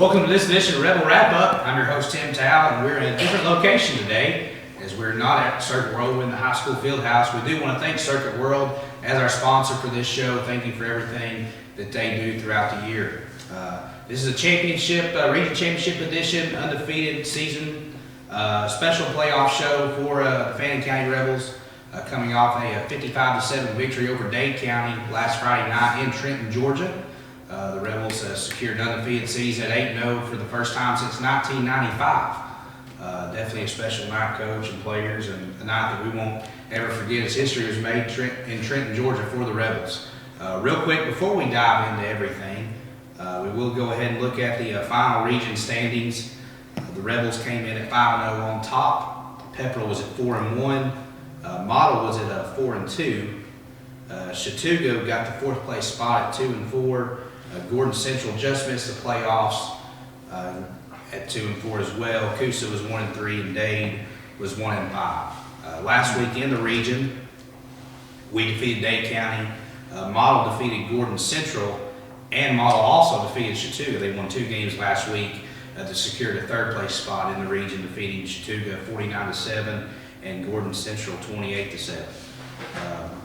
Welcome to this edition of Rebel Wrap Up. I'm your host Tim Tao, and we're in a different location today as we're not at Circuit World. We're in the high school field house. We do want to thank Circuit World as our sponsor for this show. Thank you for everything that they do throughout the year. This is a championship, region championship edition, undefeated season, special playoff show for the Fannin County Rebels, coming off a 55-7 victory over Dade County last Friday night in Trenton, Georgia. The Rebels secured an undefeated season at 8-0 for the first time since 1995. Definitely a special night, coach and players, and a night that we won't ever forget as history was made in Trenton, Georgia for the Rebels. Real quick, before we dive into everything, we will go ahead and look at the final region standings. The Rebels came in at 5-0 on top. Pepperell was at 4-1. Model was at 4-2. Chattooga got the fourth place spot at 2-4. Gordon Central just missed the playoffs at 2-4 as well. Coosa was 1-3, and Dade was 1-5. Last week in the region, we defeated Dade County. Model defeated Gordon Central, and Model also defeated Chattooga. They won 2 games last week to secure the third place spot in the region, defeating Chattooga 49-7 and Gordon Central 28-7.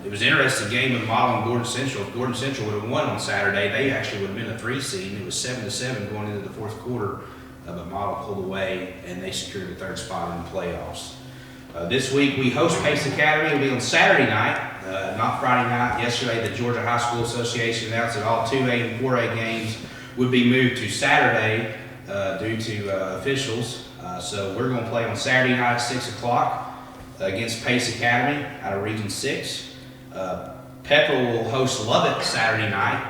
It was an interesting game with Model and Gordon Central. If Gordon Central would have won on Saturday, they actually would have been a 3 seed. It was 7-7 going into the fourth quarter, but Model pulled away and they secured the third spot in the playoffs. This week we host Pace Academy. It'll be on Saturday night, not Friday night. Yesterday the Georgia High School Association announced that all 2A and 4A games would be moved to Saturday due to officials. So we're going to play on Saturday night at 6 o'clock against Pace Academy out of Region 6. Pepperell will host Lubbock Saturday night.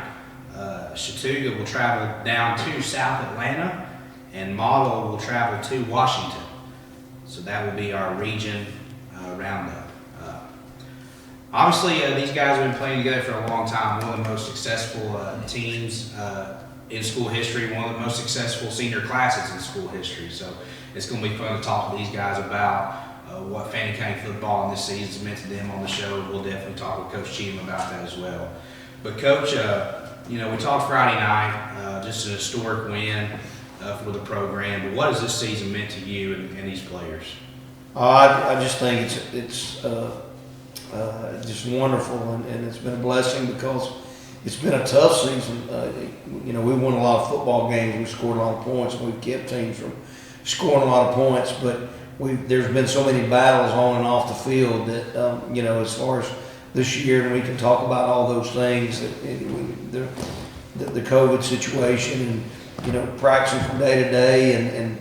Chattooga will travel down to South Atlanta, and Model will travel to Washington. So that will be our region roundup. Obviously, these guys have been playing together for a long time. One of the most successful teams in school history, one of the most successful senior classes in school history. So it's going to be fun to talk to these guys about what Fannin County football in this season has meant to them on the show. We'll definitely talk with Coach Cheatham about that as well. But Coach, we talked Friday night, just an historic win for the program. But what has this season meant to you and these players? I just think it's just wonderful, and it's been a blessing because it's been a tough season. We won a lot of football games. We scored a lot of points, and we've kept teams from scoring a lot of points, but there's been so many battles on and off the field that, as far as this year, and we can talk about all those things, the COVID situation and, practicing from day to day and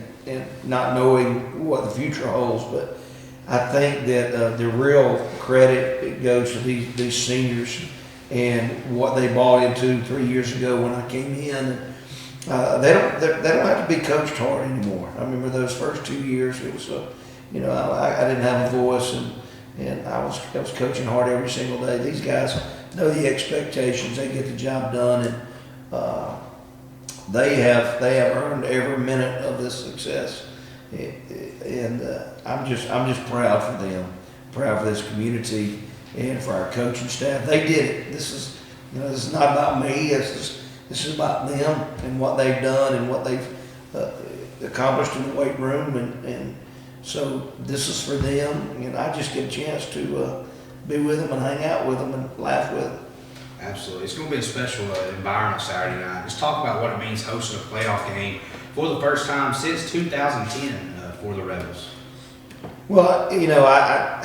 not knowing what the future holds. But I think that the real credit goes to these seniors and what they bought into 3 years ago when I came in. They don't have to be coached hard anymore. I remember those first 2 years. It was, I didn't have a voice, and I was coaching hard every single day. These guys know the expectations. They get the job done, and they have earned every minute of this success. And I'm just proud for them, proud for this community, and for our coaching staff. They did it. This is not about me. This is about them and what they've done and what they've accomplished in the weight room, and so this is for them, and I just get a chance to be with them and hang out with them and laugh with them. Absolutely. It's going to be a special environment Saturday night. Let's talk about what it means hosting a playoff game for the first time since 2010 for the Rebels. Well, I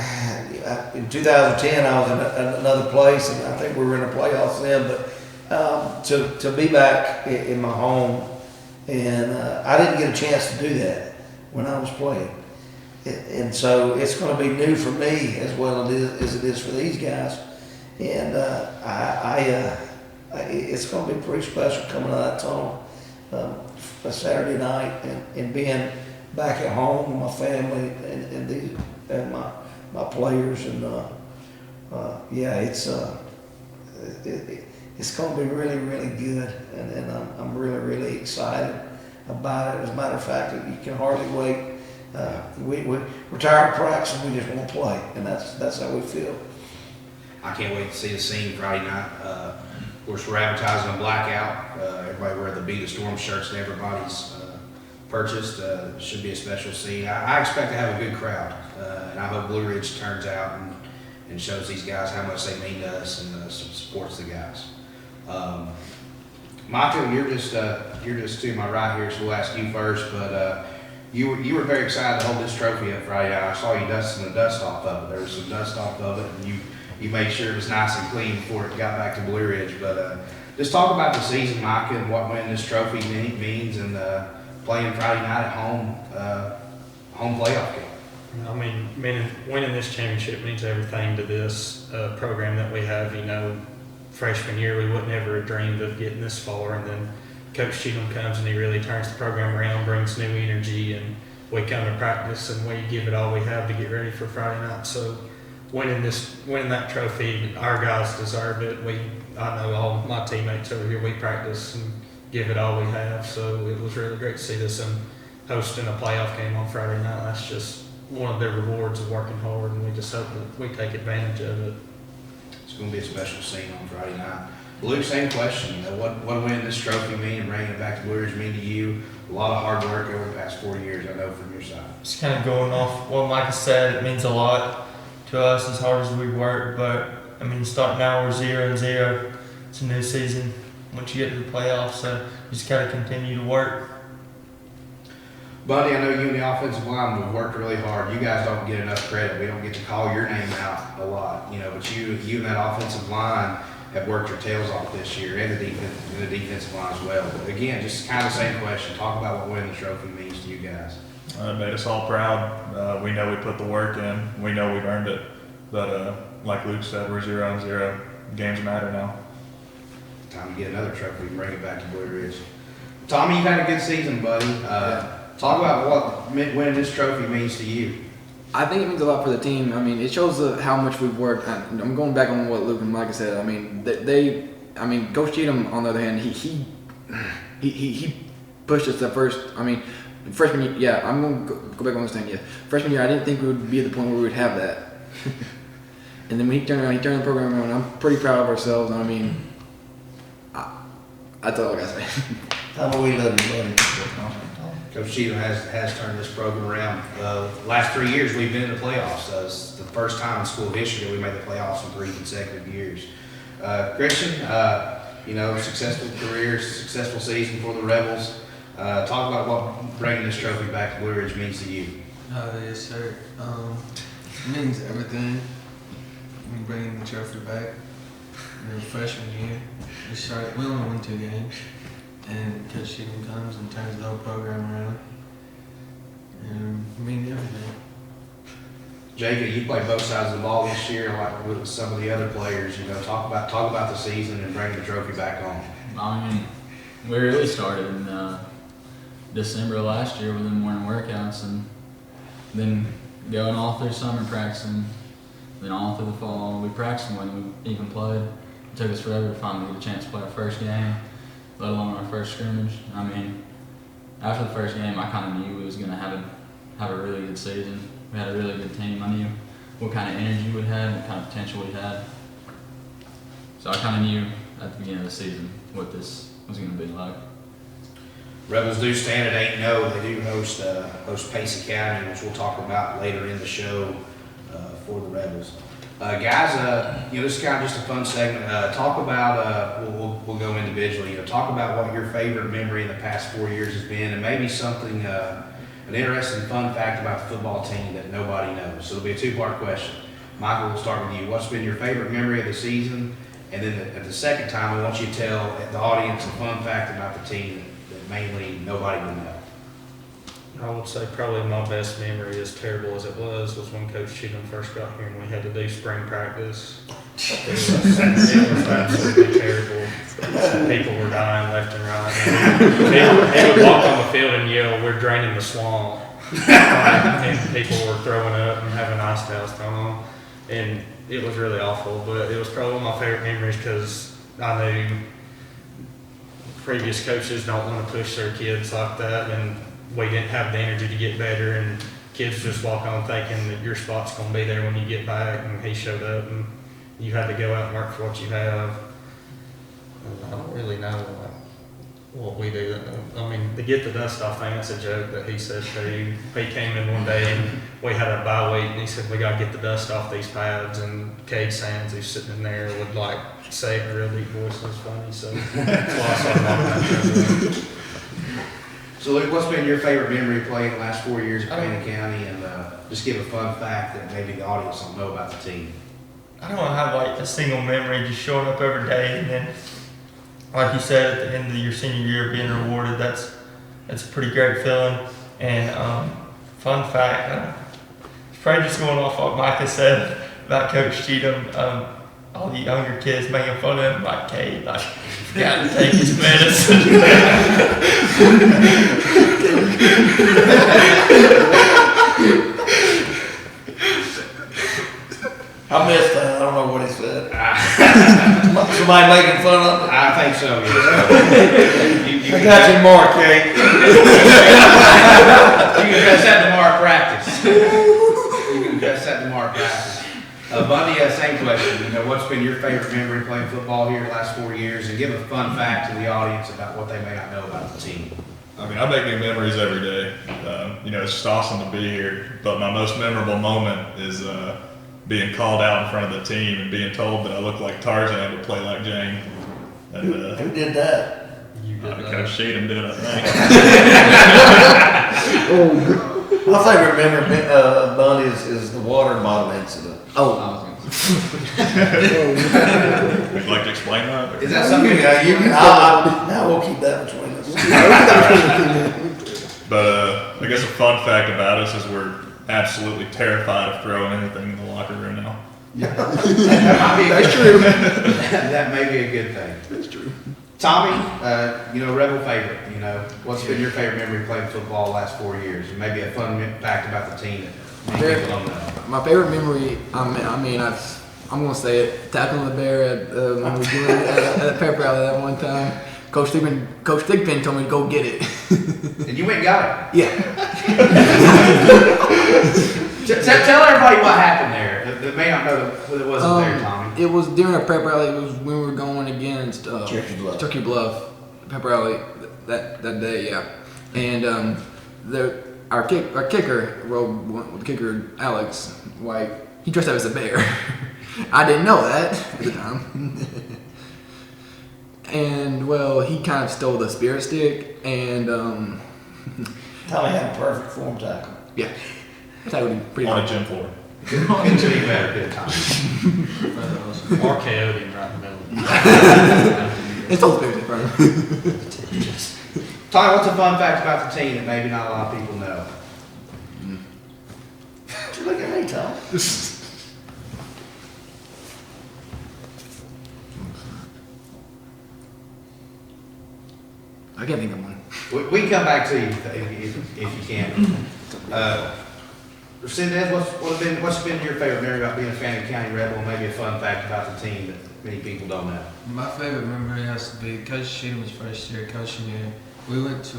in 2010 I was in another place, and I think we were in the playoffs then, but to be back in my home, and I didn't get a chance to do that when I was playing, and so it's going to be new for me as well as it is for these guys, and it's going to be pretty special coming out of that tunnel a Saturday night and being back at home with my family and my players, and it's going to be really, really good, and I'm really, really excited about it. As a matter of fact, you can hardly wait. We're tired of practicing. We just want to play, and that's how we feel. I can't wait to see the scene Friday night. Of course, we're advertising a blackout. everybody wear the Beat the Storm shirts that everybody's purchased. Should be a special scene. I expect to have a good crowd, and I hope Blue Ridge turns out and shows these guys how much they mean to us and supports the guys. Michael, you're just to my right here, so we'll ask you first. But you were very excited to hold this trophy up Friday night. I saw you dusting the dust off of it. There was some dust off of it, and you made sure it was nice and clean before it got back to Blue Ridge. But just talk about the season, Micah, and what winning this trophy means, and playing Friday night at home playoff game. I mean, winning this championship means everything to this program that we have. You know, freshman year we would never have dreamed of getting this far, and then Coach Cheatham comes and he really turns the program around, brings new energy, and we come to practice and we give it all we have to get ready for Friday night. So winning that trophy, our guys deserve it. I know all my teammates over here, we practice and give it all we have. So it was really great to see this and hosting a playoff game on Friday night. That's just one of the rewards of working hard, and we just hope that we take advantage of it. It's going to be a special scene on Friday night. Luke, same question. You know, what winning this trophy mean and bringing it back to Blue Ridge mean to you? A lot of hard work over the past 4 years, I know, from your side. Just kind of going off what Micah said, it means a lot to us as hard as we work. But I mean, starting now we're 0-0. It's a new season. Once you get to the playoffs, so you just gotta continue to work. Buddy, I know you and the offensive line have worked really hard. You guys don't get enough credit. We don't get to call your name out a lot, you know. But you and that offensive line have worked your tails off this year, and the defensive line as well. But again, just kind of the same question. Talk about what winning the trophy means to you guys. It made us all proud. We know we put the work in. We know we've earned it. But like Luke said, we're 0-0. Games matter now. Time to get another trophy and bring it back to Blue Ridge. Tommy, you've had a good season, buddy. Talk about what winning this trophy means to you. I think it means a lot for the team. I mean, it shows how much we've worked. I'm going back on what Luke and Micah said. I mean, Coach Cheatham, on the other hand, he pushed us at first. I mean, freshman year, yeah, I'm going to go back on this thing. Yeah, freshman year, I didn't think we would be at the point where we would have that. And then when he turned the program around, I'm pretty proud of ourselves. I mean, that's all I got to say. How about we let him Coach Cheatham has turned this program around. Last 3 years, we've been in the playoffs. It's the first time in school history that we made the playoffs in 3 consecutive years. Christian, successful career, successful season for the Rebels. Talk about what bringing this trophy back to Blue Ridge means to you. Yes, sir. It means everything. I mean, bringing the trophy back. Freshman year, we only won 2 games. And Coach Cheatham comes and turns the whole program around. And I mean everything. Jacob, you played both sides of the ball this year, like with some of the other players. You know, talk about the season and bring the trophy back home. I mean, we really started in December of last year with the morning workouts, and then going all through summer practicing, then all through the fall. We practiced more than we even played. It took us forever to finally get a chance to play our first game, let alone our first scrimmage. I mean, after the first game, I kind of knew we was going to have a really good season. We had a really good team. I knew what kind of energy we had, what kind of potential we had. So I kind of knew at the beginning of the season what this was going to be like. Rebels do stand at 8-0. They do host Pace Academy, which we'll talk about later in the show for the Rebels. Guys, this is kind of just a fun segment. Talk about, we'll go individually. Talk about what your favorite memory in the past 4 years has been, and maybe something, an interesting fun fact about the football team that nobody knows. So it'll be a 2-part question. Michael, we'll start with you. What's been your favorite memory of the season? And then at the second time, I want you to tell the audience a fun fact about the team that mainly nobody would know. I would say probably my best memory, as terrible as it was when Coach Cheatham first got here and we had to do spring practice. It was absolutely terrible. People were dying left and right. They would walk on the field and yell, "We're draining the swamp." And people were throwing up and having ice towels thrown on. And it was really awful, but it was probably one of my favorite memories because I knew previous coaches don't want to push their kids like that, and we didn't have the energy to get better, and kids just walk on thinking that your spot's going to be there when you get back, and he showed up, and you had to go out and work for what you have. I don't really know. what we do. I mean, the get the dust off thing, that's a joke that he said too. He came in one day and we had a bye week and he said, we got to get the dust off these pads. And Cade Sands, who's sitting in there, would like say it in a real deep voice. It was funny. So that's why I started laughing at that. So Luke, what's been your favorite memory playing the last 4 years at Fannin County? And just give a fun fact that maybe the audience don't know about the team. I don't have like a single memory, just showing up every day and then, like you said, at the end of your senior year, being rewarded. That's a pretty great feeling. And fun fact, it's probably just going off what Micah said about Coach Cheatham. All the younger kids making fun of him, like Cade, like forgot to take his medicine. I missed that. I don't know what he said. Somebody making fun of it? I think so, yes. I got you, Mark, Kate. You can address that tomorrow at practice. You can address that tomorrow at practice. Bundy, same question. You know, what's been your favorite memory playing football here the last 4 years? And give a fun fact to the audience about what they may not know about the team. I mean, I make new memories every day. You know, it's just awesome to be here. But my most memorable moment is being called out in front of the team and being told that I look like Tarzan but play like Jane. And, Who did that? You did that. Coach Cheatham did, I think. My favorite memory, Bundy, is the water bottle incident. Would you like to explain that? Or? Is that something Now we'll keep that between us. But I guess a fun fact about us is we're absolutely terrified of throwing anything in the locker room now. That's true. That may be a good thing. That's true. Tommy, you know, Rebel favorite, you know, what's been your favorite memory playing football the last 4 years? And maybe a fun fact about the team that many people don't know. My favorite memory, I'm gonna say it, tackling the bear at when we were doing it at a pep rally that one time. Coach Thigpen told me to go get it. And you went and got Yeah. it. Tell everybody what happened there. That may not know that it wasn't there, Tommy. It was during a prep rally. It was when we were going against Turkey Bluff. pep rally that day, yeah. And our kicker, the kicker Alex White, he dressed up as a bear. I didn't know that at the time. And well, he kind of stole the spirit stick and Tommy had a perfect form tackle. yeah, that would be pretty On hard. a gym floor. Couldn't do any better, good Tommy. Or KO'd him right in the middle. It's all spirit stick, right? Tommy, what's a fun fact about the team that maybe not a lot of people know? You look at me, Tom. I can't think of one. We can come back to you if you can. Cindy, what's been your favorite memory about being a Fannin County Rebel, and maybe a fun fact about the team that many people don't know? My favorite memory has to be Coach Cheatham's first year coaching here. We went to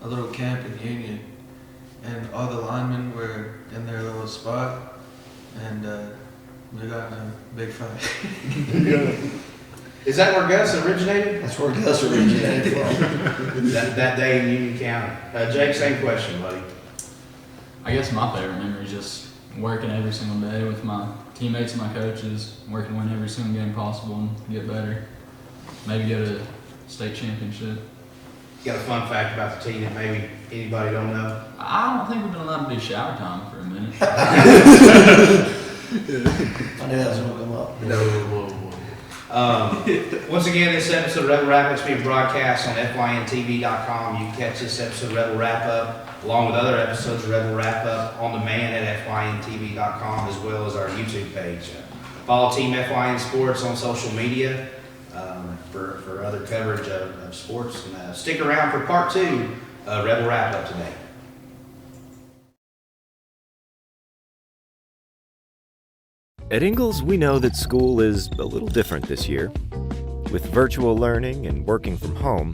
a little camp in Union, and all the linemen were in their little spot, and we got in a big fight. Is that where Gus originated? That's where Gus originated from. that day in Union County. Jake, same question, buddy. I guess my favorite memory is just working every single day with my teammates and my coaches, working to win every single game possible and get better. Maybe go to state championship. You got a fun fact about the team that maybe anybody don't know? I don't think we've been allowed to do shower time for a minute. I knew that was going to come up. No. Once again, this episode of Rebel Wrap Up is being broadcast on FYNTV.com. You can catch this episode of Rebel Wrap Up along with other episodes of Rebel Wrap Up on demand at FYNTV.com as well as our YouTube page. Follow Team FYN Sports on social media for other coverage of sports. And stick around for part 2 of Rebel Wrap Up today. At Ingalls, we know that school is a little different this year, with virtual learning and working from home.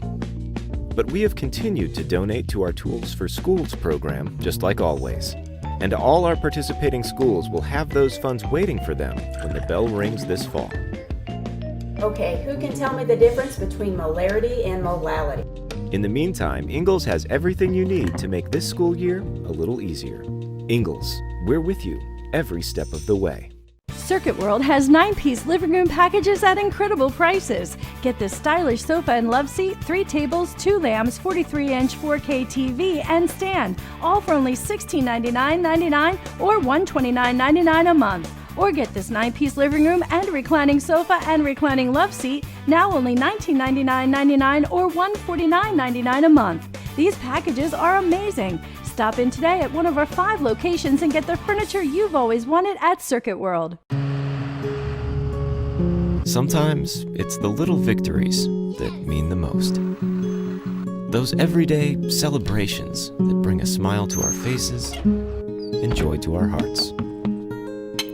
But we have continued to donate to our Tools for Schools program, just like always. And all our participating schools will have those funds waiting for them when the bell rings this fall. Okay, who can tell me the difference between molarity and molality? In the meantime, Ingalls has everything you need to make this school year a little easier. Ingalls, we're with you every step of the way. Circuit World has 9-piece living room packages at incredible prices. Get this stylish sofa and love seat, 3 tables, 2 lamps, 43-inch 4K TV, and stand, all for only $1699.99 or $129.99 a month. Or get this 9-piece living room and reclining sofa and reclining love seat, now only $1999.99 or $149.99 a month. These packages are amazing. Stop in today at one of our 5 locations and get the furniture you've always wanted at Circuit World. Sometimes it's the little victories that mean the most. Those everyday celebrations that bring a smile to our faces and joy to our hearts.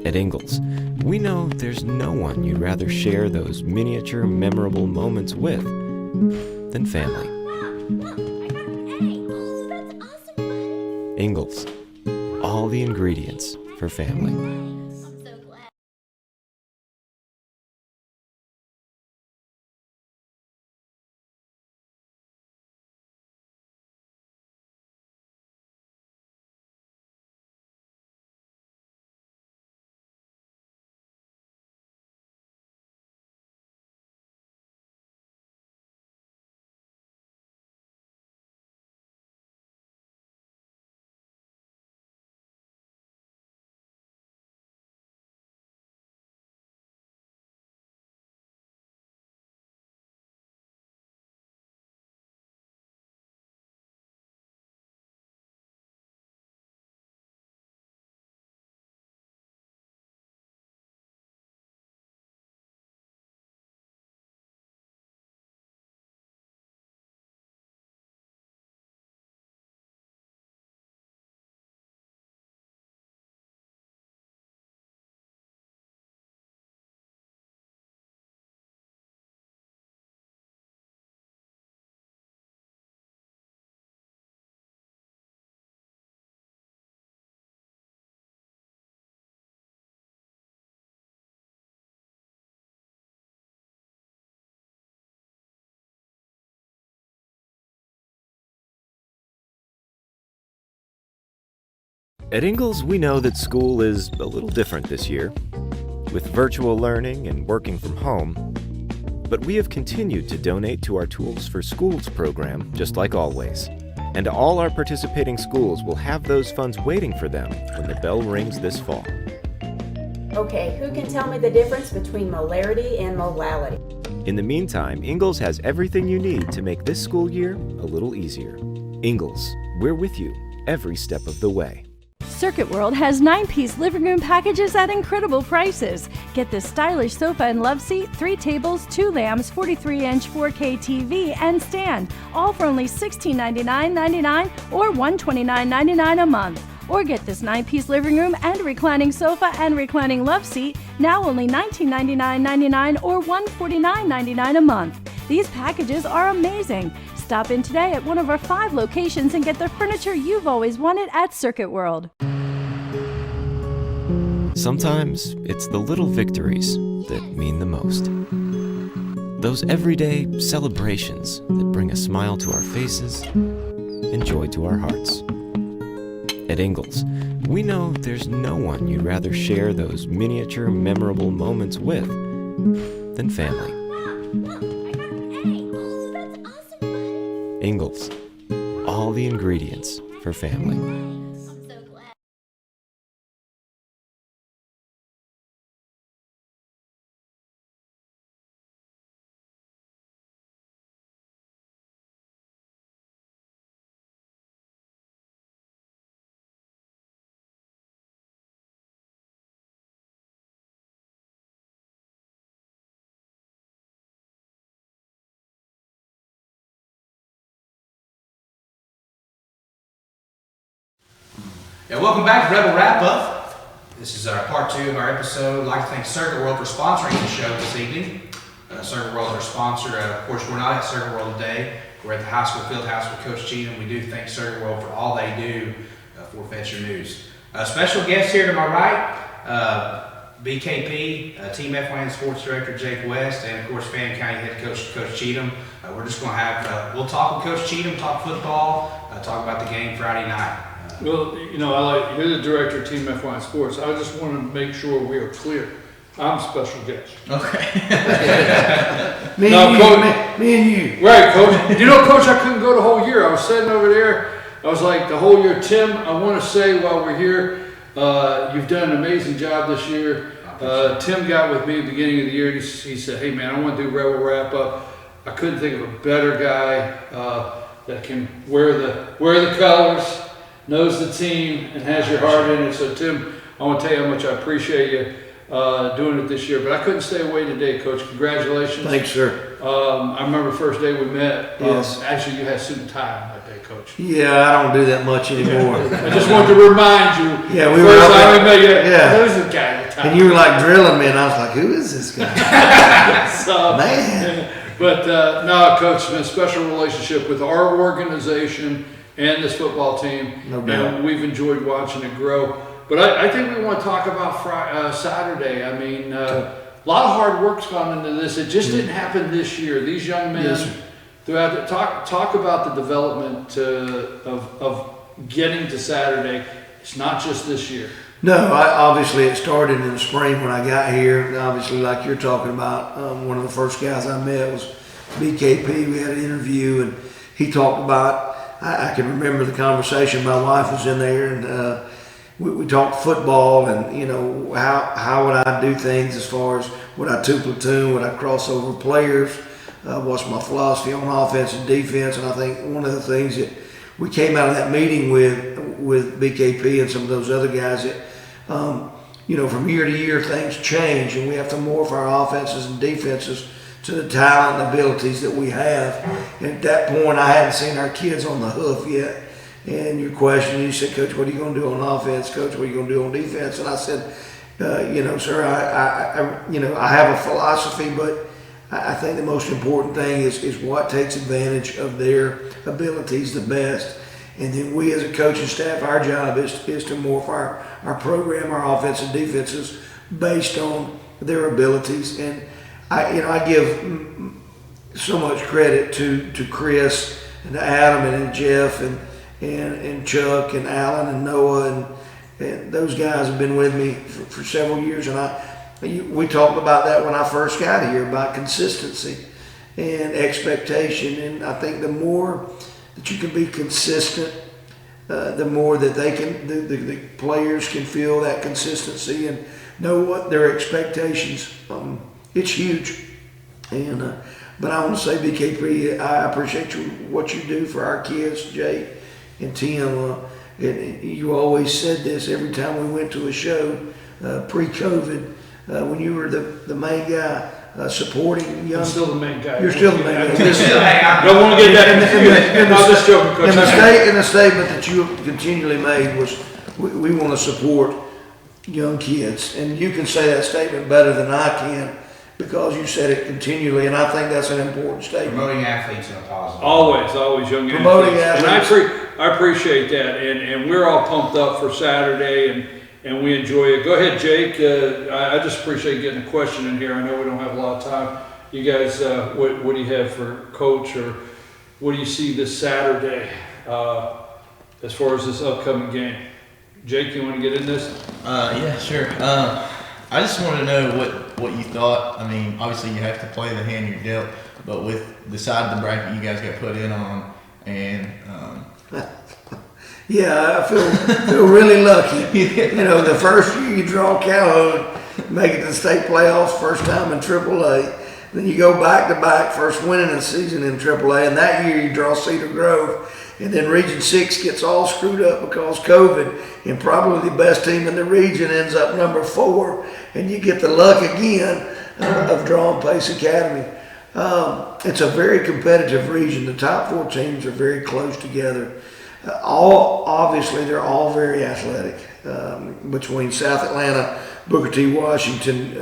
At Ingalls, we know there's no one you'd rather share those miniature, memorable moments with than family. Ingalls, all the ingredients for family. At Ingalls, we know that school is a little different this year, with virtual learning and working from home. But we have continued to donate to our Tools for Schools program, just like always. And all our participating schools will have those funds waiting for them when the bell rings this fall. Okay, who can tell me the difference between molarity and molality? In the meantime, Ingalls has everything you need to make this school year a little easier. Ingalls, we're with you every step of the way. Circuit World has 9-piece living room packages at incredible prices. Get this stylish sofa and love seat, 3 tables, 2 lamps, 43-inch 4K TV, and stand, all for only $1699.99 or $129.99 a month. Or get this 9-piece living room and reclining sofa and reclining love seat, now only $1999.99 or $149.99 a month. These packages are amazing. Stop in today at one of our 5 locations and get the furniture you've always wanted at Circuit World. Sometimes it's the little victories that mean the most. Those everyday celebrations that bring a smile to our faces and joy to our hearts. At Ingalls, we know there's no one you'd rather share those miniature, memorable moments with than family. Ingalls, all the ingredients for family. Yeah, welcome back to Rebel Wrap Up. This is our part 2 of our episode. I'd like to thank Circuit World for sponsoring the show this evening. Circuit World is our sponsor. Of course, we're not at Circuit World today. We're at the high school field house with Coach Cheatham. We do thank Circuit World for all they do for FetchYOurNews. Special guest here to my right, BKP, Team FYN Sports Director Jake West, and of course Fannin County Head Coach Coach Cheatham. We're just going to have, we'll talk with Coach Cheatham, talk football, talk about the game Friday night. Well, you know, you're the director of Team FYN Sports. I just want to make sure we are clear. I'm a special guest. Okay. Me and you. Right, Coach. You know, Coach, I couldn't go the whole year. I was sitting over there. I was like, the whole year, Tim, I want to say while we're here, you've done an amazing job this year. Tim got with me at the beginning of the year. He said, hey, man, I want to do Rebel Wrap Up. I couldn't think of a better guy that can wear the colors, knows the team, and has your heart in it. So, Tim, I want to tell you how much I appreciate you doing it this year. But I couldn't stay away today, Coach. Congratulations. Thanks, sir. I remember the first day we met. Yes. Actually, you had suit and tie on that day, Coach. Yeah, I don't do that much anymore. I just wanted to remind you. Yeah, we first were time up we met you. yeah. There's a guy with a tie. And you were like drilling me, and I was like, who is this guy? So, Man. But no, Coach, it's been a special relationship with our organization and this football team. No doubt. And we've enjoyed watching it grow. But I think we want to talk about Saturday. I mean, a lot of hard work's gone into this. It just didn't happen this year. These young men, Yes, sir. throughout the, talk about the development of getting to Saturday. It's not just this year. No, obviously it started in the spring when I got here. And obviously, like you're talking about, one of the first guys I met was BKP. We had an interview, and he talked about, I can remember the conversation. My wife was in there, and we talked football, and you know, how would I do things as far as would I two platoon, would I cross over players, what's my philosophy on offense and defense. And I think one of the things that we came out of that meeting with BKP and some of those other guys that, you know, from year to year things change, and we have to morph our offenses and defenses to the talent and abilities that we have. And at that point, I hadn't seen our kids on the hoof yet. And your question, you said, Coach, what are you going to do on offense? Coach, what are you going to do on defense? And I said, you know, sir, I have a philosophy, but I think the most important thing is what takes advantage of their abilities the best. And then we as a coaching staff, our job is to morph our program, our offense and defenses based on their abilities. And I give so much credit to Chris and to Adam and Jeff and Chuck and Alan and Noah and those guys have been with me for several years. And we talked about that when I first got here, about consistency and expectation. And I think the more that you can be consistent, the more that they can, the players can feel that consistency and know what their expectations. It's huge. And but I want to say, BKP, I appreciate what you do for our kids, Jake and Tim. And you always said this every time we went to a show pre-COVID, when you were the main guy supporting young. I'm still the main guy. You're still the main guy. I don't want to get that. I'm just joking, Coach. And the statement that you continually made was, we want to support young kids. And you can say that statement better than I can, because you said it continually, and I think that's an important statement. Promoting athletes in a positive. Always young Promoting athletes. And I appreciate that, and we're all pumped up for Saturday, and we enjoy it. Go ahead, Jake. I just appreciate getting a question in here. I know we don't have a lot of time. You guys, what do you have for Coach, or what do you see this Saturday as far as this upcoming game? Jake, you want to get in this? Yeah, sure. I just wanted to know what you thought. I mean, obviously you have to play the hand you're dealt, but with the side of the bracket you guys got put in on, and yeah, I feel really lucky. You know, the first year you draw Calhoun, make it to the state playoffs, first time in AAA. Then you go back to back, first winning the season in AAA, and that year you draw Cedar Grove. And then Region 6 gets all screwed up because COVID, and probably the best team in the region ends up number 4, and you get the luck again of drawing Pace Academy. It's a very competitive region. The top 4 teams are very close together. Obviously, they're all very athletic. Between South Atlanta, Booker T. Washington,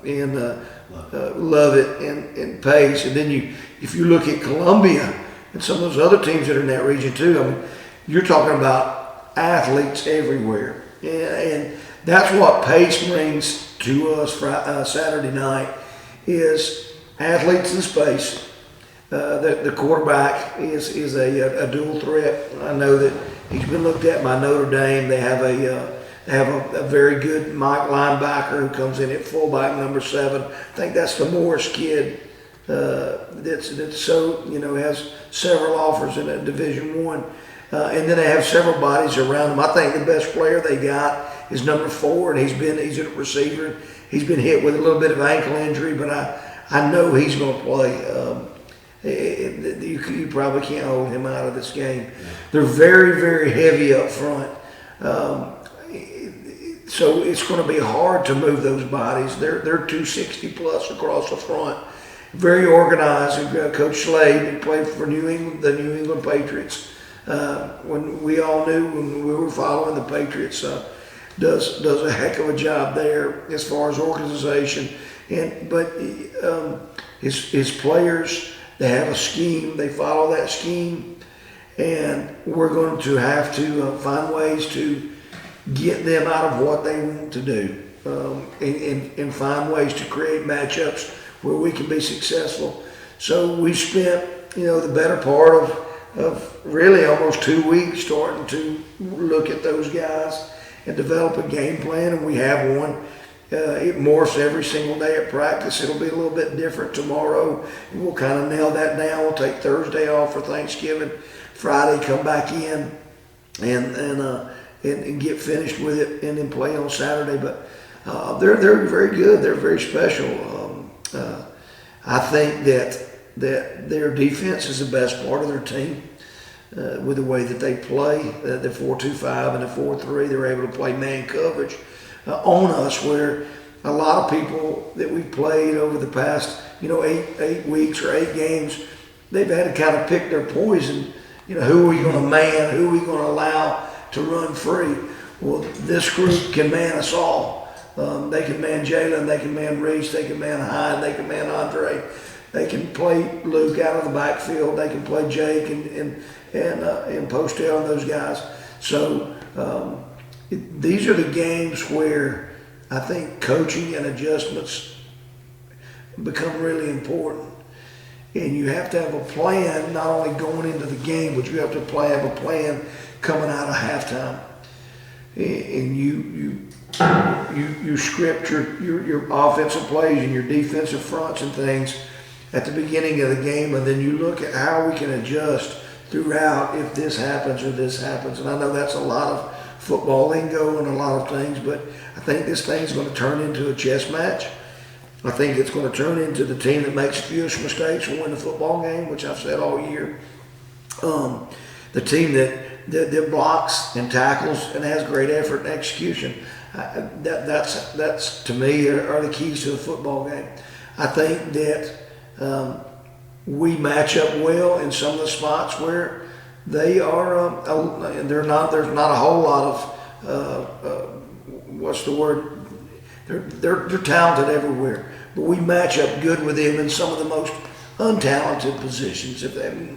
and Lovett and Pace. And then if you look at Columbia and some of those other teams that are in that region too, I mean, you're talking about athletes everywhere. And that's what pace brings to us Saturday night is athletes in space. The quarterback is a dual threat. I know that he's been looked at by Notre Dame. They have a very good Mike linebacker who comes in at fullback number 7. I think that's the Morris kid. That's so has several offers in a Division I, and then they have several bodies around him. I think the best player they got is number 4, and he's a receiver. He's been hit with a little bit of ankle injury, but I know he's going to play. You probably can't hold him out of this game. They're very, very heavy up front. So it's going to be hard to move those bodies. They're 260 plus across the front. Very organized. Coach Slade, who played for the New England Patriots. When we all knew when we were following the Patriots, does a heck of a job there as far as organization. But his players, they have a scheme. They follow that scheme, and we're going to have to find ways to get them out of what they want to do, and find ways to create matchups where we can be successful. So we spent, the better part of really almost 2 weeks starting to look at those guys and develop a game plan, and we have one. It morphs every single day at practice. It'll be a little bit different tomorrow, and we'll kind of nail that down. We'll take Thursday off for Thanksgiving, Friday come back in, and get finished with it, and then play on Saturday. But they're very good. They're very special. I think that their defense is the best part of their team. With the way that they play, the 4-2-5 and the 4-3, they're able to play man coverage on us, where a lot of people that we've played over the past, 8 weeks or 8 games, they've had to kind of pick their poison. Who are we going to man? Who are we going to allow to run free? Well, this group can man us all. They can man Jalen, they can man Reese, they can man Hyde, they can man Andre. They can play Luke out of the backfield. They can play Jake and Postel and those guys. So these are the games where I think coaching and adjustments become really important. And you have to have a plan, not only going into the game, but you have to have a plan coming out of halftime. And you script your offensive plays and your defensive fronts and things at the beginning of the game, and then you look at how we can adjust throughout if this happens or this happens. And I know that's a lot of football lingo and a lot of things, but I think this thing's going to turn into a chess match. I think it's going to turn into the team that makes fewest mistakes will win the football game, which I've said all year. The team that blocks and tackles and has great effort and execution. That's to me are the keys to the football game. I think that we match up well in some of the spots where they are. There's not a whole lot of what's the word? They're talented everywhere, but we match up good with them in some of the most untalented positions.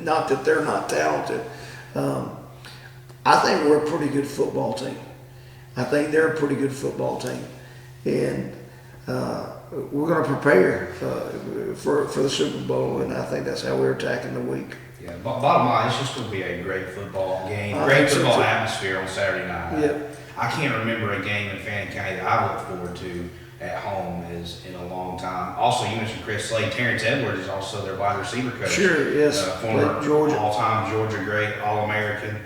Not that they're not talented. I think we're a pretty good football team. I think they're a pretty good football team, and we're going to prepare for the Super Bowl, and I think that's how we're attacking the week. Yeah, bottom line, it's just going to be a great football game, great football atmosphere on Saturday night. Yep. I can't remember a game in Fannin County that I look forward to at home in a long time. Also, you mentioned Chris Slade. Terrence Edwards is also their wide receiver coach. Sure, yes. Former Georgia. all-time Georgia great, All-American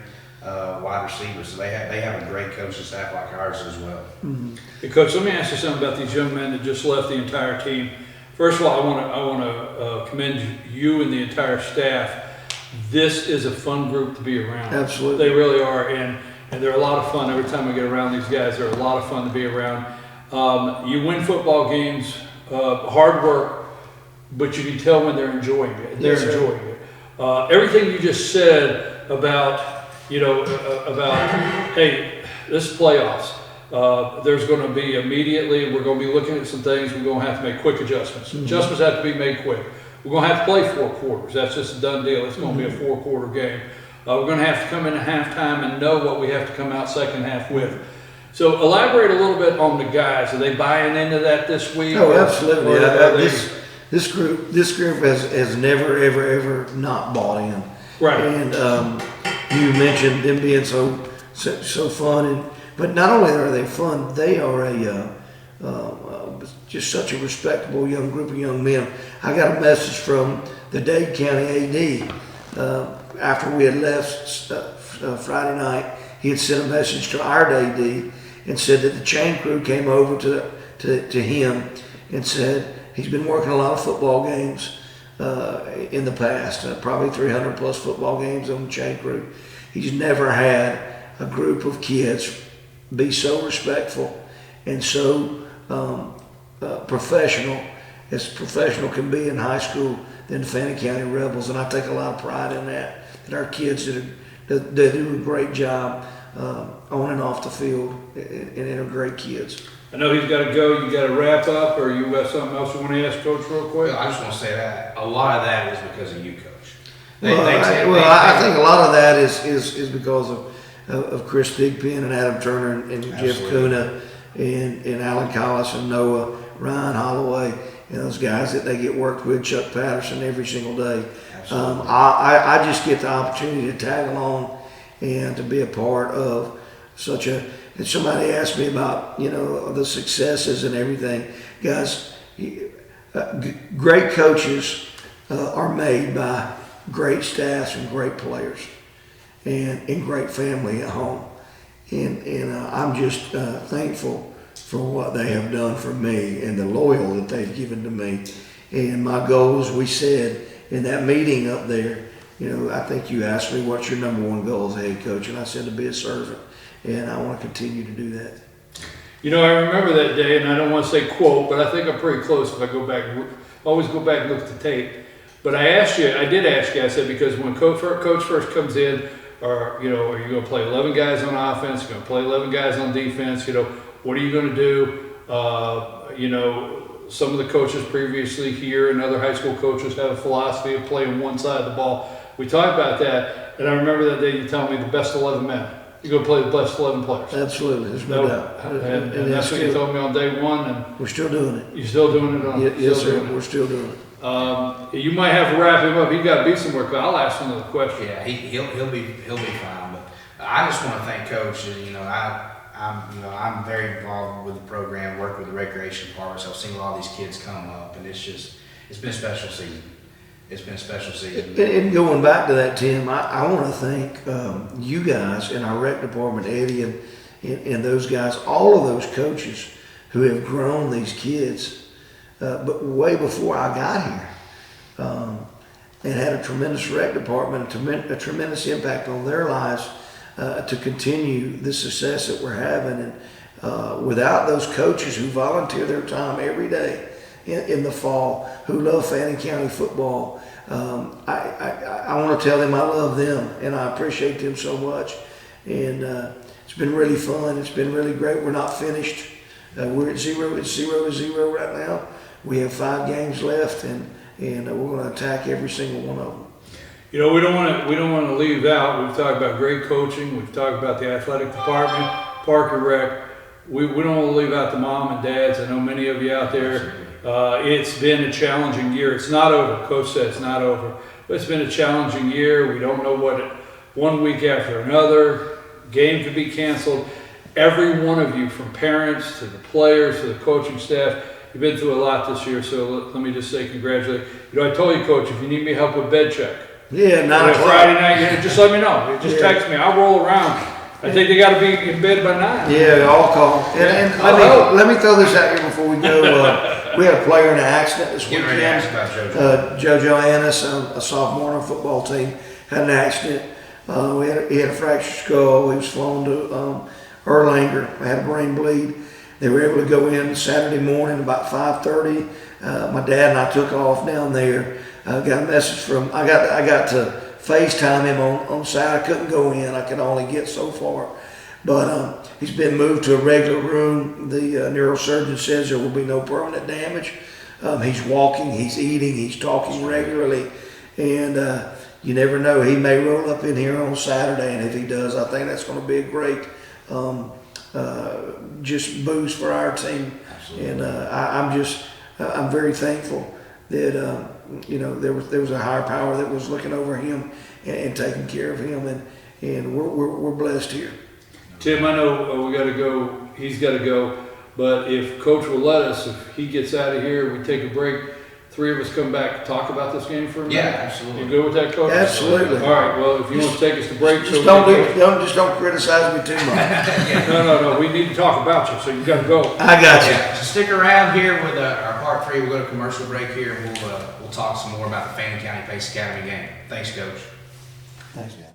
wide receiver. So they have a great coaching staff like ours as well. Mm-hmm. Hey, Coach, let me ask you something about these young men that just left the entire team. First of all, I want to commend you and the entire staff. This is a fun group to be around. Absolutely. They really are, and they're a lot of fun. Every time I get around these guys, they're a lot of fun to be around. You win football games, hard work, but you can tell when they're enjoying it. They're enjoying it. Everything you just said about, hey, this is playoffs. There's going to be immediately, we're going to be looking at some things. We're going to have to make quick adjustments. Mm-hmm. Adjustments have to be made quick. We're going to have to play 4 quarters. That's just a done deal. It's going to be a 4-quarter game. We're going to have to come in at halftime and know what we have to come out second half with. So elaborate a little bit on the guys. Are they buying into that this week? Oh, absolutely. Or are they- This group has never, ever not bought in. Right. And you mentioned them being so fun, but not only are they fun, they are just such a respectable young group of young men. I got a message from the Dade County AD after we had left Friday night. He had sent a message to our AD and said that the chain crew came over to him and said he's been working a lot of football games in the past, probably 300 plus football games on the chain crew. He's never had a group of kids be so respectful and so professional as professional can be in high school than the Fannin County Rebels, and I take a lot of pride in that our kids they do a great job on and off the field, and they're great kids. I know he's got to go. You got to wrap up, or you got something else you want to ask Coach real quick? Well, I just want to say that a lot of that is because of you, Coach. I think a lot of that is because of Chris Digpen and Adam Turner and Jeff Kuna and Alan Collis and Noah, Ryan Holloway, and those guys that they get worked with, Chuck Patterson, every single day. I just get the opportunity to tag along and to be a part of such a. And somebody asked me about the successes and everything, guys. Great coaches are made by great staffs and great players, and great family at home. And I'm just thankful for what they have done for me and the loyal that they've given to me. And my goals, we said in that meeting up there, I think you asked me what's your number one goal as a head coach, and I said to be a servant, and I want to continue to do that. I remember that day, and I don't want to say quote, but I think I'm pretty close if I go back. Always go back and look at the tape. But I did ask you, I said, because when coach first comes in, are you going to play 11 guys on offense? You're going to play 11 guys on defense? What are you going to do? Some of the coaches previously here and other high school coaches have a philosophy of playing one side of the ball. We talked about that, and I remember that day you telling me the best 11 men. You're going to play the best 11 players. Absolutely, there's no doubt. And that's what you told me on day one. And we're still doing it. You're still doing it? Yes, sir. We're still doing it. You might have to wrap him up. He got to be somewhere. I'll ask another question. Yeah, he'll be fine. But I just want to thank Coach. I'm very involved with the program, work with the recreation department. So I've seen a lot of these kids come up, and it's been a special season. It's been a special season. And going back to that, Tim, I want to thank you guys in our rec department, Eddie and those guys, all of those coaches who have grown these kids, but way before I got here, and had a tremendous rec department, a tremendous impact on their lives to continue the success that we're having. And without those coaches who volunteer their time every day in the fall, who love Fannin County football, I want to tell them I love them and I appreciate them so much. And it's been really fun. It's been really great. We're not finished. We're at 0-0 right now. We have 5 games left, and we're going to attack every single one of them. We don't want to leave out. We've talked about great coaching. We've talked about the athletic department, park and rec. We don't want to leave out the mom and dads. I know many of you out there. It's been a challenging year. It's not over. Coach said it's not over. But it's been a challenging year. We don't know one week after another. Game could be canceled. Every one of you, from parents to the players to the coaching staff, you've been through a lot this year. So let me just say congratulations. I told you, Coach, if you need me help with bed check. Yeah, 9 o'clock. Friday night, just let me know. Just text me. I'll roll around. I think they got to be in bed by 9. Yeah, I'll call. And let me throw this out here before we go. We had a player in an accident this weekend. JoJo Annis, a sophomore on our football team, had an accident. He had a fractured skull. He was flown to Erlanger. Had a brain bleed. They were able to go in Saturday morning about 5:30. My dad and I took off down there. Got a message from. I got to FaceTime him on Saturday. I couldn't go in. I could only get so far. But he's been moved to a regular room. The neurosurgeon says there will be no permanent damage. He's walking, he's eating, he's talking regularly. And you never know. He may roll up in here on Saturday. And if he does, I think that's going to be a great just boost for our team. And I'm very thankful that there was a higher power that was looking over him and taking care of him, and we're blessed here. Tim, I know we got to go. He's got to go. But if Coach will let us, if he gets out of here, we take a break. Three of us come back and talk about this game for a minute. Yeah, absolutely. You good with that, Coach? Absolutely. All right. Well, if you want to take us to break, Just don't criticize me too much. No. We need to talk about you, so you got to go. I got you. Yeah, so stick around here with our part 3. We'll go to commercial break here, and we'll talk some more about the Fannin County Pace Academy game. Thanks, Coach. Thanks, man.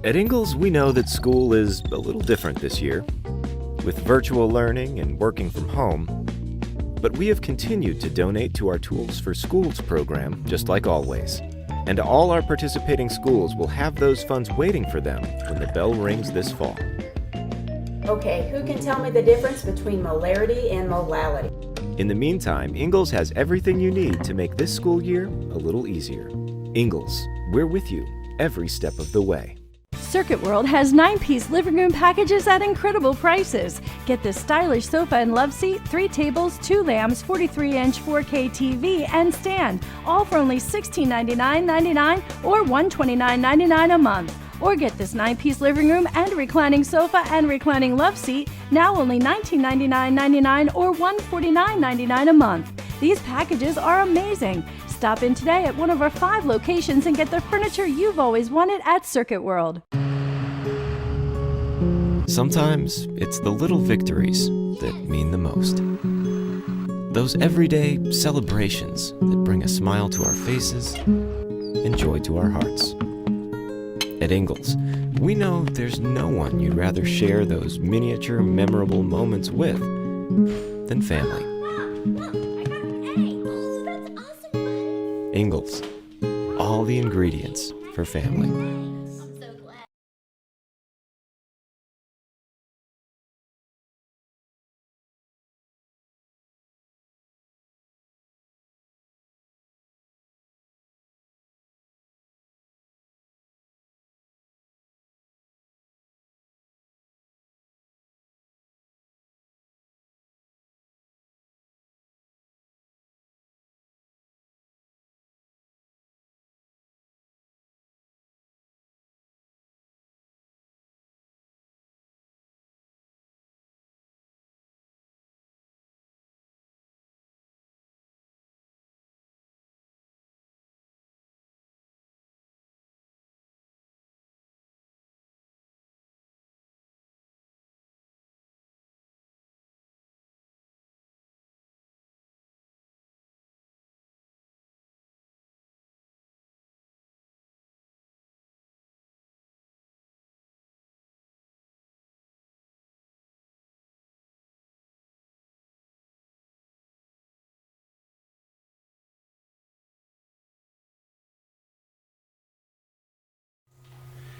At Ingalls, we know that school is a little different this year, with virtual learning and working from home. But we have continued to donate to our Tools for Schools program, just like always. And all our participating schools will have those funds waiting for them when the bell rings this fall. Okay, who can tell me the difference between molarity and molality? In the meantime, Ingalls has everything you need to make this school year a little easier. Ingalls, we're with you every step of the way. Circuit World has 9-piece living room packages at incredible prices. Get this stylish sofa and love seat, 3 tables, 2 lamps, 43-inch 4K TV, and stand, all for only $1699.99 or $129.99 a month. Or get this 9-piece living room and reclining sofa and reclining love seat, now only $1999.99 or $149.99 a month. These packages are amazing. Stop in today at one of our 5 locations and get the furniture you've always wanted at Circuit World. Sometimes it's the little victories that mean the most. Those everyday celebrations that bring a smile to our faces and joy to our hearts. At Ingalls, we know there's no one you'd rather share those miniature, memorable moments with than family. Ingalls, all the ingredients for family.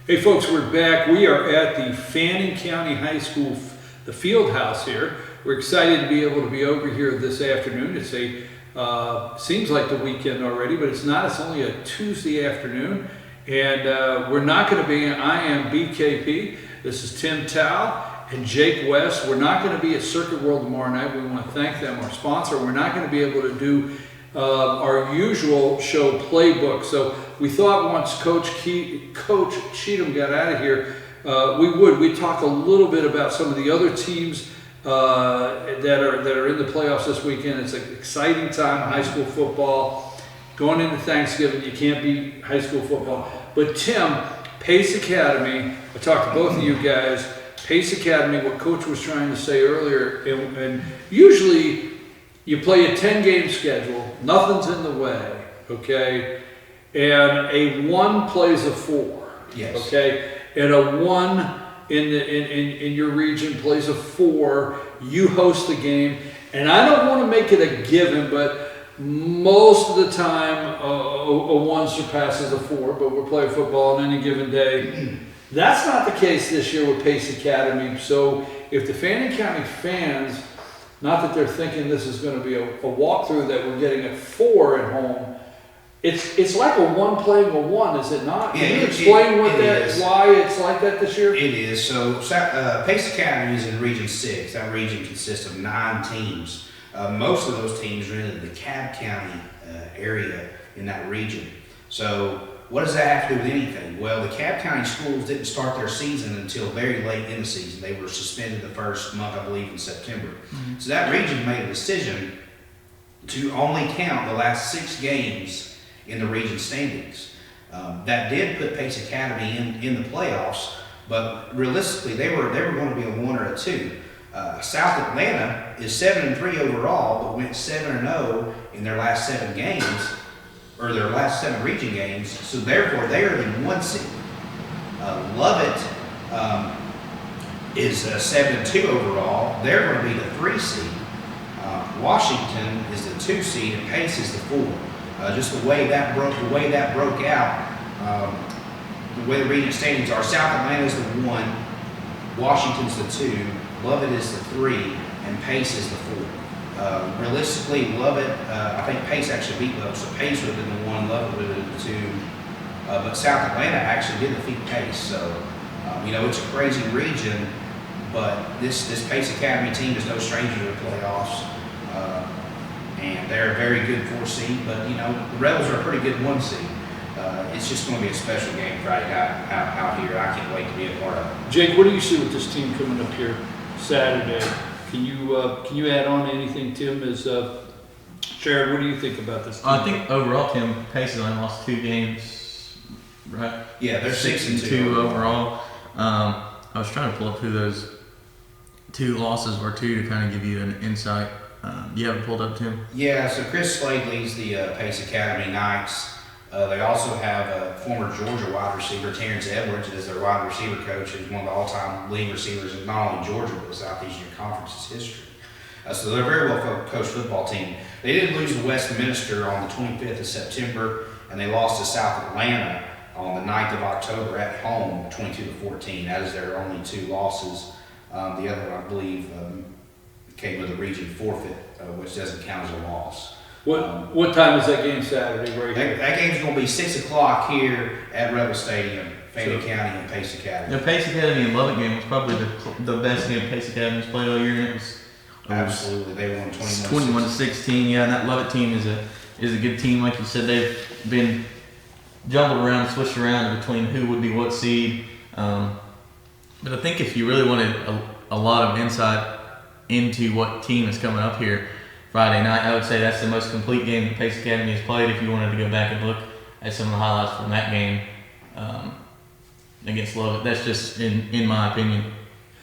Hey folks, we're back. We are at the Fannin County High School, the field house here. We're excited to be able to be over here this afternoon. It's seems like the weekend already, but it's not. It's only a Tuesday afternoon. And we're not going to be in. I am BKP. This is Tim Tao and Jake West. We're not going to be at Circuit World tomorrow night. We want to thank them, our sponsor. We're not going to be able to do our usual show playbook. So we thought once Coach Cheatham got out of here, we'd talk a little bit about some of the other teams that are in the playoffs this weekend. It's an exciting time in high school football. Going into Thanksgiving, you can't beat high school football. But Tim, Pace Academy, I talked to both of you guys. Pace Academy, what Coach was trying to say earlier, and usually you play a 10-game schedule, nothing's in the way, okay? And a 1 plays a 4, Yes. okay? And a 1 in your region plays a 4, you host the game. And I don't want to make it a given, but most of the time a 1 surpasses a 4, but we're playing football on any given day. That's not the case this year with Pace Academy. So if the Fannin County fans, not that they're thinking this is going to be a walkthrough, that we're getting a 4 at home, It's like a one playing a one, is it not? Yeah, Can you it explain is. why it's like that this year? It is. So Pace Academy is in Region 6. That region consists of 9 teams. Most of those teams are in the DeKalb County area in that region. So what does that have to do with anything? Well, the DeKalb County schools didn't start their season until very late in the season. They were suspended the first month, I believe, in September. Mm-hmm. So that region made a decision to only count the last 6 games in the region standings. That did put Pace Academy in the playoffs, but realistically, they were going to be a 1 or a 2. South Atlanta is 7-3 overall, but went 7-0 in their last 7 games, or their last 7 region games. So therefore, they are the 1 seed. Lovett is 7-2 overall. They're going to be the 3 seed. Washington is the 2 seed, and Pace is the 4. Just the way that broke out, the way the region standings are. South Atlanta is the 1, Washington's the 2, Lovett is the 3, and Pace is the 4. Realistically, Lovett, I think Pace actually beat Lovett, so Pace would have been the 1, Lovett would have been the 2. But South Atlanta actually did defeat Pace, so it's a crazy region. But this Pace Academy team is no stranger to the playoffs. And they're a very good 4 seed, but the Rebels are a pretty good 1 seed. It's just going to be a special game Friday night out here. I can't wait to be a part of it. Jake, what do you see with this team coming up here Saturday? Can you add on to anything Tim has shared? What do you think about this team? I think overall, Tim, Pace has only lost 2 games, right? Yeah, they're 6-2 overall. I was trying to pull up who those 2 losses were to kind of give you an insight. You have it pulled up, Tim? Yeah, so Chris Slade leads the Pace Academy Knights. They also have a former Georgia wide receiver, Terrence Edwards, as their wide receiver coach, who's one of the all-time leading receivers in not only Georgia, but the Southeastern Conference's history. So they're a very well-coached football team. They did lose to Westminster on the 25th of September, and they lost to South Atlanta on the 9th of October at home, 22-14. That is their only 2 losses. The other one, I believe, came with a region forfeit, which doesn't count as a loss. What time is that game Saturday right here? That game's going to be 6 o'clock here at Rebel Stadium, Fannin County and Pace Academy. The Pace Academy and Lovett game was probably the best game Pace Academy's played all year, and it was absolutely, they won 21-16. Yeah, and that Lovett team is a good team. Like you said, they've been jumbled around, switched around between who would be what seed. But I think if you really wanted a lot of insight into what team is coming up here Friday night, I would say that's the most complete game that Pace Academy has played. If you wanted to go back and look at some of the highlights from that game against Lovett, that's just in my opinion.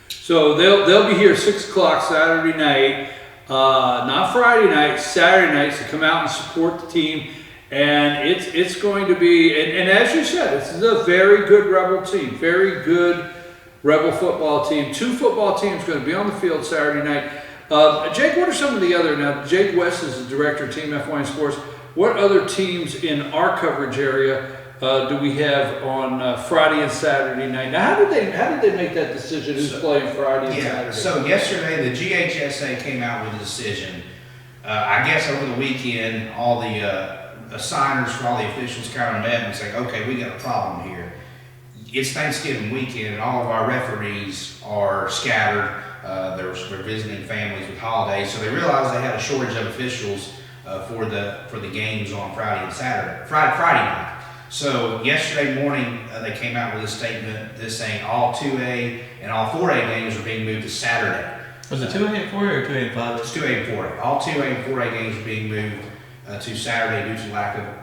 So they'll be here 6 o'clock Saturday night, not Friday night, Saturday night, to come out and support the team. And it's going to be, and as you said, this is a very good Rebel team, very good Rebel football team. 2 football teams going to be on the field Saturday night. Jake, what are some of the other, now Jake West is the director of Team FYN Sports. What other teams in our coverage area do we have on Friday and Saturday night? Now, how did they make that decision who's playing Friday and Saturday? So yesterday the GHSA came out with a decision. I guess over the weekend, all the assigners for all the officials kind of met and said, okay, we got a problem here. It's Thanksgiving weekend, and all of our referees are scattered. They're visiting families with holidays, so they realized they had a shortage of officials for the games on Friday and Friday night. So yesterday morning, they came out with a statement saying all 2A and all 4A games are being moved to Saturday. Was it 2A and 4A or 2A and 5A? It's 2A and 4A. All 2A and 4A games are being moved to Saturday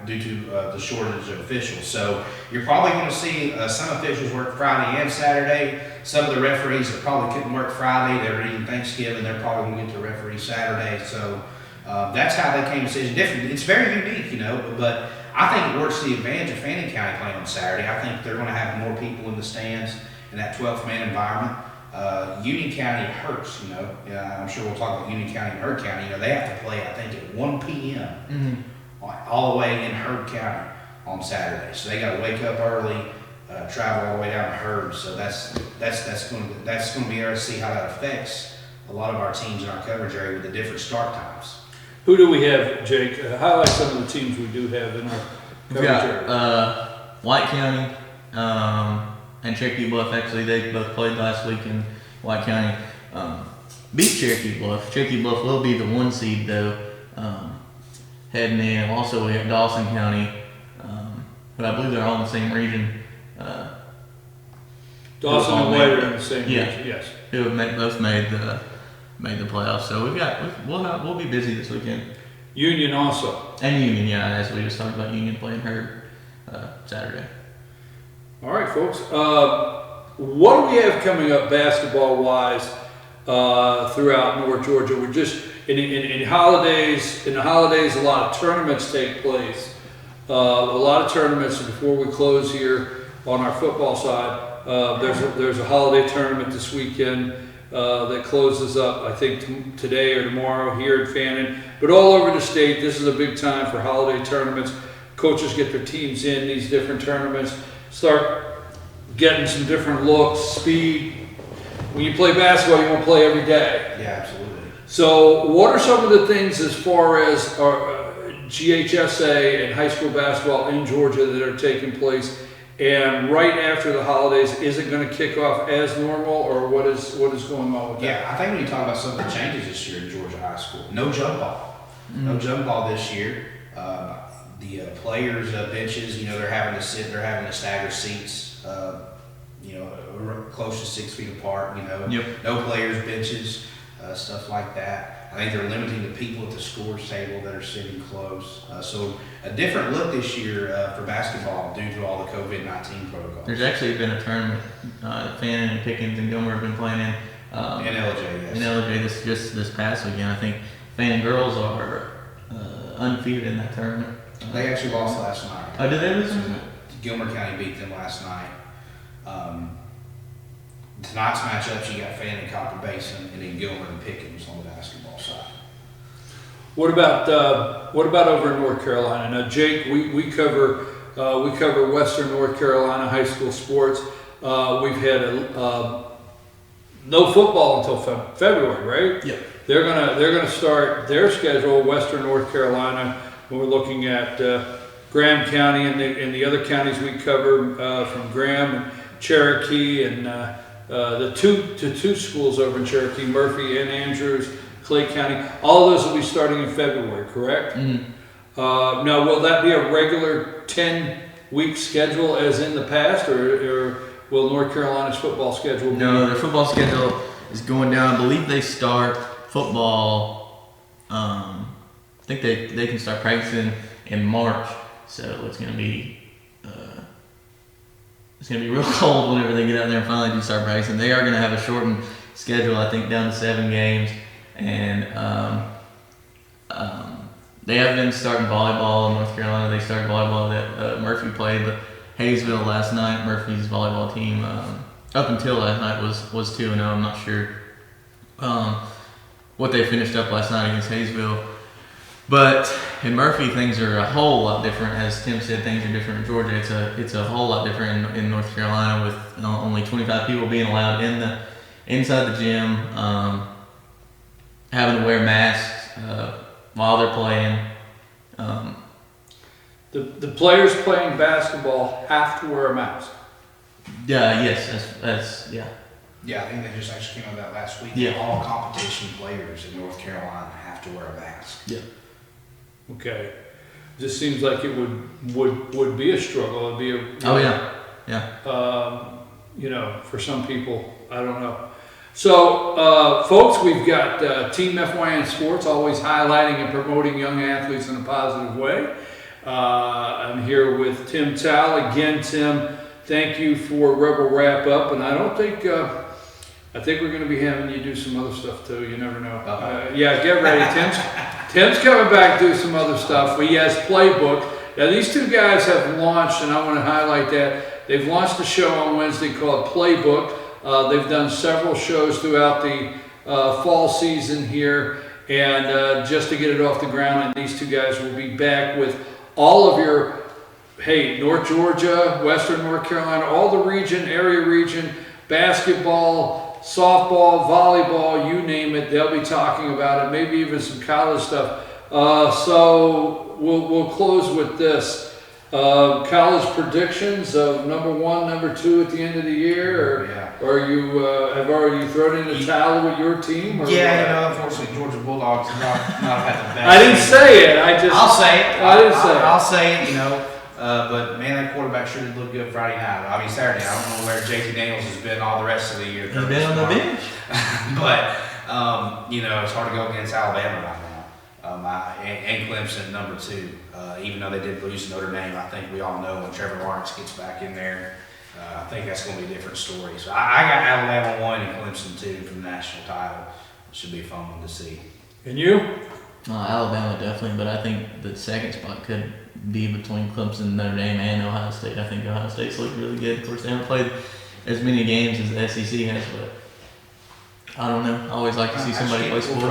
due to the shortage of officials. So you're probably going to see some officials work Friday and Saturday. Some of the referees that probably couldn't work Friday, they were eating Thanksgiving, they're probably going to get to referee Saturday. So that's how they came to decision. Different. It's very unique, but I think it works to the advantage of Fannin County playing on Saturday. I think they're going to have more people in the stands in that 12th man environment. Union County hurts, I'm sure we'll talk about Union County and Heard County. They have to play, I think, at 1 p.m. All the way in Heard County on Saturday. So they got to wake up early, travel all the way down to Heard. So that's going to be interesting to see how that affects a lot of our teams in our coverage area with the different start times. Who do we have, Jake? Highlight some of the teams we do have in We've got White County and Cherokee Bluff. Actually, they both played last week in White County. Beat Cherokee Bluff. Cherokee Bluff will be the 1 seed though. Heading in. Also, we have Dawson County, but I believe they're all in the same region. Dawson and White are in the same region, yes. Who have both made the playoffs. So we'll be busy this weekend. Union also. And Union, yeah, as we just talked about, Union playing her Saturday. All right, folks. What do we have coming up basketball-wise throughout North Georgia? We're just in holidays. In the holidays, a lot of tournaments take place. A lot of tournaments before we close here on our football side. There's a holiday tournament this weekend that closes up, I think, today or tomorrow here in Fannin. But all over the state, this is a big time for holiday tournaments. Coaches get their teams in these different tournaments, start getting some different looks, speed. When you play basketball, you want to play every day. Yeah, absolutely. So what are some of the things as far as GHSA and high school basketball in Georgia that are taking place? And right after the holidays, is it going to kick off as normal, or what is going on with that? Yeah, I think when you talk about some of the changes this year in Georgia high school, no jump ball. No jump ball this year. The players' benches, they're having to stagger seats, close to 6 feet apart, Yep. No players' benches, stuff like that. I think they're limiting the people at the scores table that are sitting close. So a different look this year for basketball due to all the COVID-19 protocols. There's actually been a tournament Fannin and Pickens and Gilmer have been playing in. In LJ, yes. In LJ this past weekend. I think Fannin girls are undefeated in that tournament. They actually lost last night. Oh, did they lose? Gilmer County beat them last night. Tonight's matchups, you got Fannin, Copper Basin, and then Gilmer and Pickens on the basketball side. What about over in North Carolina? Now, Jake, we cover Western North Carolina high school sports. We've had no football until February, right? Yeah. They're gonna start their schedule. Western North Carolina. We're looking at Graham County and the other counties we cover from Graham and Cherokee and the two schools over in Cherokee, Murphy and Andrews, Clay County. All of those will be starting in February, correct? Mm-hmm. Now, will that be a regular 10-week schedule as in the past, or will North Carolina's football schedule be? No, their football schedule is going down. I believe they start football. I think they can start practicing in March, so it's going to be real cold whenever they get out there and finally do start practicing. They are going to have a shortened schedule, I think, down to 7 games, and they have been starting volleyball in North Carolina. They started volleyball that Murphy played, but Hayesville last night, Murphy's volleyball team, up until last night was 2-0. I'm not sure what they finished up last night against Hayesville. But in Murphy, things are a whole lot different. As Tim said, things are different in Georgia. It's a whole lot different in North Carolina, with only 25 people being allowed inside the gym, having to wear masks while they're playing. The players playing basketball have to wear a mask. Yes, that's yeah. Yeah, I think they just actually came out with that last week. Yeah. All competition players in North Carolina have to wear a mask. Yeah. Okay. Just seems like it would be a struggle. It'd be a Oh yeah. For some people, I don't know. So, folks, we've got Team FYN Sports always highlighting and promoting young athletes in a positive way. I'm here with Tim Tal. Again, Tim, thank you for Rebel Wrap Up, and I think we're going to be having you do some other stuff too. You never know. Yeah, get ready. Tim's coming back to do some other stuff. But yes, Playbook. Now these two guys have launched, and I want to highlight that. They've launched a show on Wednesday called Playbook. They've done several shows throughout the fall season here, and just to get it off the ground. And these two guys will be back with all of your, North Georgia, Western North Carolina, all the area region, basketball, softball, volleyball, you name it, they'll be talking about it, maybe even some college stuff. So we'll close with this. College predictions of number 1, number 2 at the end of the year, or you have already thrown in the towel with your team? Or Unfortunately, Georgia Bulldogs not had the best. I didn't say it. I'll say it. I didn't say it. I'll say it. But man, that quarterback sure did look good Friday night. I mean Saturday. I don't know where JT Daniels has been all the rest of the year. He's been on the bench. But it's hard to go against Alabama right now. And Clemson number 2. Even though they did lose to Notre Dame, I think we all know when Trevor Lawrence gets back in there, I think that's going to be a different story. So I got Alabama 1 and Clemson 2 for the national title. It should be a fun one to see. And you? Alabama definitely, but I think the second spot could be between Clemson, Notre Dame, and Ohio State. I think Ohio State's looked really good. Of course, they haven't played as many games as the SEC has, but I don't know. I always like to see somebody play school.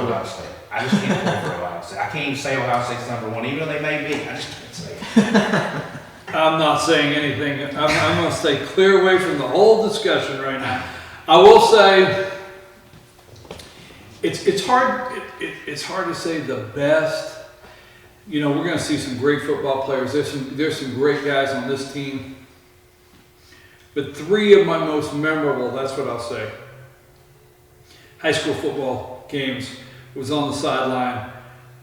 I just can't pull for Ohio State. I can't even say Ohio State's number 1, even though they may be. I just can't say it. I'm not saying anything. I'm going to stay clear away from the whole discussion right now. I will say it's hard. It's hard to say the best. We're going to see some great football players. There's some great guys on this team. But 3 of my most memorable, that's what I'll say, high school football games was on the sideline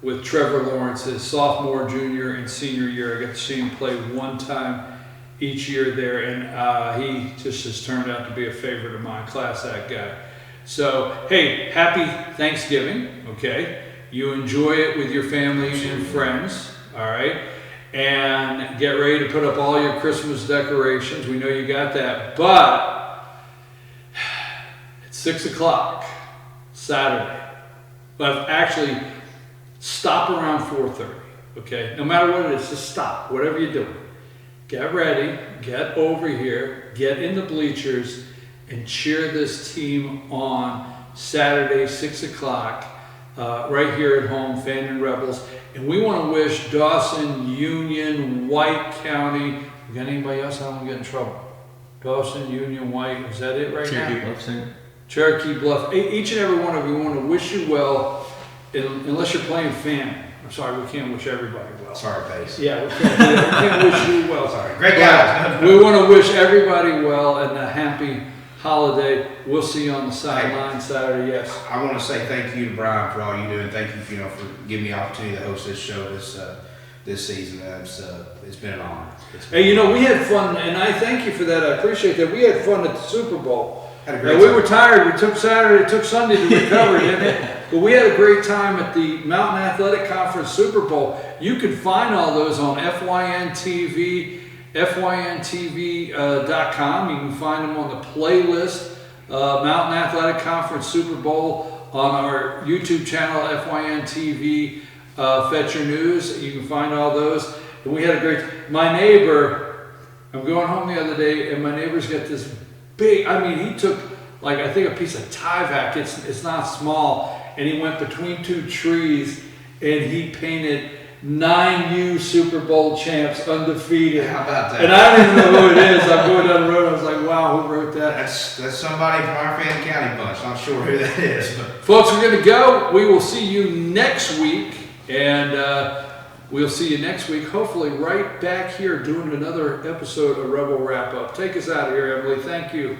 with Trevor Lawrence, his sophomore, junior, and senior year. I got to see him play one time each year there, and he just has turned out to be a favorite of mine, class act guy. So, hey, happy Thanksgiving, okay? You enjoy it with your family and friends, all right? And get ready to put up all your Christmas decorations. We know you got that. But it's 6 o'clock Saturday. But actually, stop around 4:30, okay? No matter what it is, just stop, whatever you're doing. Get ready, get over here, get in the bleachers, and cheer this team on Saturday, 6 o'clock, right here at home, Fannin Rebels. And we want to wish Dawson, Union, White County, we got anybody else? I don't want to get in trouble. Dawson, Union, White, is that it right now? Cherokee Bluff. Each and every one of you want to wish you well, unless you're playing Fannin. I'm sorry, we can't wish everybody well. Sorry, Pace. Yeah, we can't wish you well. Sorry. Great guys. We want to wish everybody well and a happy holiday. We'll see you on the sideline Saturday, yes. I want to say thank you to Brian for all you do, and thank you, for giving me the opportunity to host this show this season. It's been an honor. Hey, we had fun, and I thank you for that. I appreciate that. We had fun at the Super Bowl. Had a great we time. were tired. We took Saturday, took Sunday to recover, didn't it? But we had a great time at the Mountain Athletic Conference Super Bowl. You can find all those on FYNTV, FYNTV.com. You can find them on the playlist, Mountain Athletic Conference Super Bowl, on our YouTube channel, FYNTV, FetchYOurNews. You can find all those. And we had a great, my neighbor, I'm going home the other day, and my neighbor's got this big, he took, I think a piece of Tyvek, it's not small, and he went between 2 trees, and he painted 9U Super Bowl champs, undefeated. How about that? And I don't even know who it is. I'm going down the road, I was like, wow, who wrote that? That's somebody from our Fannin County bunch. Not sure who that is. But. Folks, we're going to go. We will see you next week, and we'll see you next week, hopefully right back here doing another episode of Rebel Wrap Up. Take us out of here, Emily. Thank you.